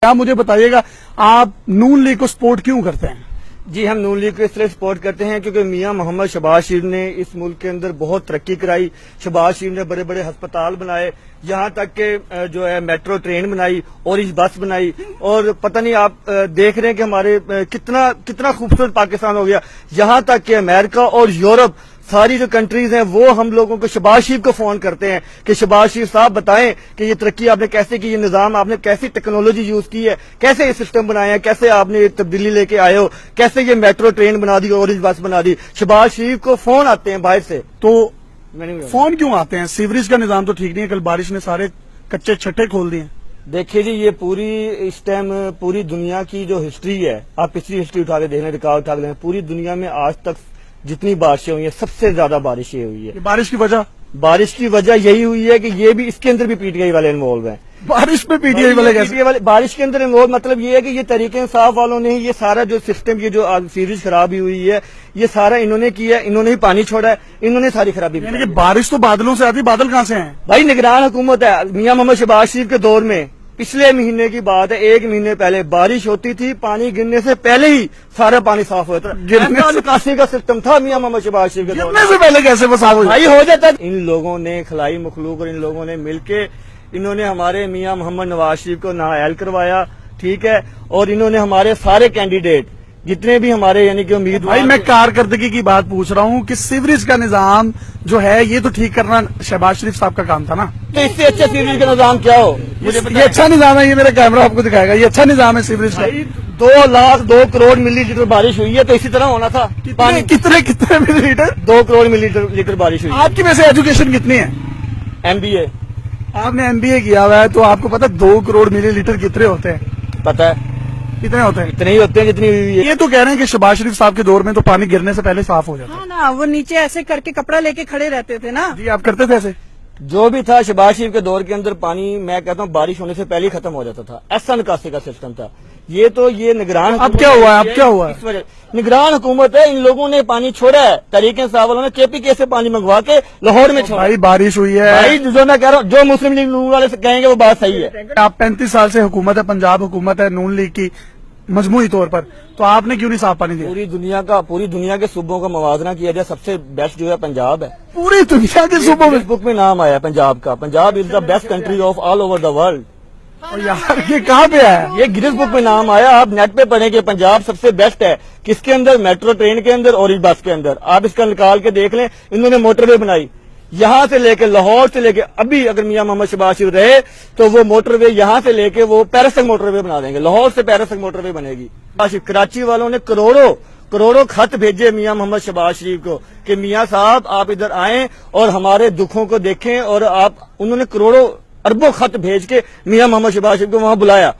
آپ مجھے بتائیے گا آپ نون لیگ کو سپورٹ کیوں کرتے ہیں؟ جی ہم نون لیگ کو اس لیے سپورٹ کرتے ہیں کیونکہ میاں محمد شہباز شریف نے اس ملک کے اندر بہت ترقی کرائی. شہباز شریف نے بڑے بڑے ہسپتال بنائے, یہاں تک کہ جو ہے میٹرو ٹرین بنائی, اورنج بس بنائی, اور پتہ نہیں آپ دیکھ رہے ہیں کہ ہمارے کتنا خوبصورت پاکستان ہو گیا. یہاں تک کہ امریکہ اور یورپ ساری جو کنٹریز ہیں وہ ہم لوگوں کو شہباز شریف کو فون کرتے ہیں کہ شہباز شریف صاحب بتائیں کہ یہ ترقی آپ نے کیسے کی, یہ نظام آپ نے کیسی ٹیکنالوجی یوز کی ہے, کیسے یہ سسٹم بنایا ہے, کیسے آپ نے تبدیلی لے کے آئے ہو, کیسے یہ میٹرو ٹرین بنا دی, اورنج بس بنا دی. شہباز شریف کو فون آتے ہیں باہر سے. تو فون کیوں آتے ہیں؟ سیوریج کا نظام تو ٹھیک نہیں ہے, کل بارش نے سارے کچے چھٹے کھول دیے. دیکھیے جی یہ اس ٹائم پوری دنیا کی جو ہسٹری ہے, آپ پچھلی ہسٹری اٹھا کے دیکھ لیں, ریکارڈ اٹھا کے دیکھ لیں, پوری دنیا میں آج تک جتنی بارشیں ہوئی ہیں سب سے زیادہ بارشیں ہوئی ہے. بارش کی وجہ یہی ہوئی ہے کہ یہ بھی اس کے اندر بھی پی ٹی آئی والے انوالو ہیں. بارش میں پی ٹی آئی والے بارش کے اندر انوالو مطلب یہ ہے کہ یہ تحریک انصاف والوں نے یہ سارا جو سسٹم, یہ جو سیریز خرابی ہوئی ہے, یہ سارا انہوں نے کیا ہے, انہوں نے ہی پانی چھوڑا ہے, انہوں نے ساری خرابی. یعنی کہ بارش تو بادلوں سے آتی, بادل کہاں سے ہیں بھائی؟ نگران حکومت ہے. میاں محمد شہباز شریف کے دور میں پچھلے مہینے کی بات ہے, 1 مہینے پہلے بارش ہوتی تھی, پانی گرنے سے پہلے ہی سارا پانی صاف ہوتا تھا. نکاسی کا سسٹم تھا میاں محمد شہباز شریف کے دور میں. سے پہلے کیسے صاف ہو جاتا. ان لوگوں نے خلائی مخلوق اور ان لوگوں نے مل کے انہوں نے ہمارے میاں محمد نواز شریف کو نااہل کروایا, ٹھیک ہے, اور انہوں نے ہمارے سارے کینڈیڈیٹ جتنے بھی ہمارے یعنی کہ امیدوار. بھائی میں کارکردگی کی بات پوچھ رہا ہوں کہ سیوریج کا نظام جو ہے یہ تو ٹھیک کرنا شہباز شریف صاحب کا کام تھا نا. تو اس سے اچھا سیوریج کا نظام کیا ہو؟ یہ اچھا نظام ہے, یہ میرا کیمرہ آپ کو دکھائے گا, یہ اچھا نظام ہے سیوریج کا. 2 کروڑ ملی لیٹر بارش ہوئی ہے تو اسی طرح ہونا تھا. کتنے ملی لیٹر؟ 2 کروڑ ملی لیٹر بارش ہوئی. آپ کی ویسے ایجوکیشن کتنی ہے؟ MBA. آپ نے MBA کیا ہوا ہے تو آپ کو پتا 2 کروڑ ملی لیٹر کتنے ہوتے ہیں؟ پتا ہے کتنے ہوتے ہیں؟ اتنے ہی ہوتے ہیں جتنی ہوئی ہے. یہ تو کہہ رہے ہیں کہ شہباز شریف صاحب کے دور میں تو پانی گرنے سے پہلے صاف ہو جاتا ہے. ہاں نا, وہ نیچے ایسے کر کے کپڑا لے کے کھڑے رہتے تھے نا. جی آپ کرتے تھے ایسے؟ جو بھی تھا شہباز شریف کے دور کے اندر پانی میں کہتا ہوں بارش ہونے سے پہلے ہی ختم ہو جاتا تھا. ایسا نکاسی کا سسٹم تھا. یہ نگران اب کیا ہوا ہے؟ اب کیا ہوا ہے؟ نگران حکومت ہے, ان لوگوں نے پانی چھوڑا ہے. تحریک انصاف والوں نے KPK سے پانی منگوا کے لاہور میں چھوڑا. بھائی بارش ہوئی ہے. بھائی جو میں کہہ رہا ہوں, جو مسلم لیگ والے سے کہیں گے وہ بات صحیح ہے. آپ 35 سال سے حکومت ہے, پنجاب حکومت ہے نون لیگ کی مجموعی طور پر, تو آپ نے کیوں نہیں صاف پانی دیا؟ پوری دنیا کے صوبوں کا موازنہ کیا جائے, سب سے بیسٹ جو ہے پنجاب ہے. پوری دنیا کے صوبوں میں بک میں نام آیا پنجاب کا. Punjab is the best country of all over the world. یار یہ کہاں پہ ہے؟ یہ گنیس بک میں نام آیا. آپ نیٹ پہ پڑھیں کہ پنجاب سب سے بیسٹ ہے. کس کے اندر؟ میٹرو ٹرین کے اندر, اورنج بس کے اندر. آپ اس کا نکال کے دیکھ لیں, انہوں نے موٹر وے بنائی یہاں سے لے کے لاہور سے لے کے, ابھی اگر میاں محمد شہباز شریف رہے تو وہ موٹر وے یہاں سے لے کے وہ پیرس تک موٹر وے بنا دیں گے. لاہور سے پیرس تک موٹر وے بنے گی. کراچی والوں نے کروڑوں خط بھیجے میاں محمد شہباز شریف کو کہ میاں صاحب آپ ادھر آئیں اور ہمارے دکھوں کو دیکھیں, اور انہوں نے کروڑوں اربوں خط بھیج کے میاں محمد شہباز شریف کو وہاں بلایا.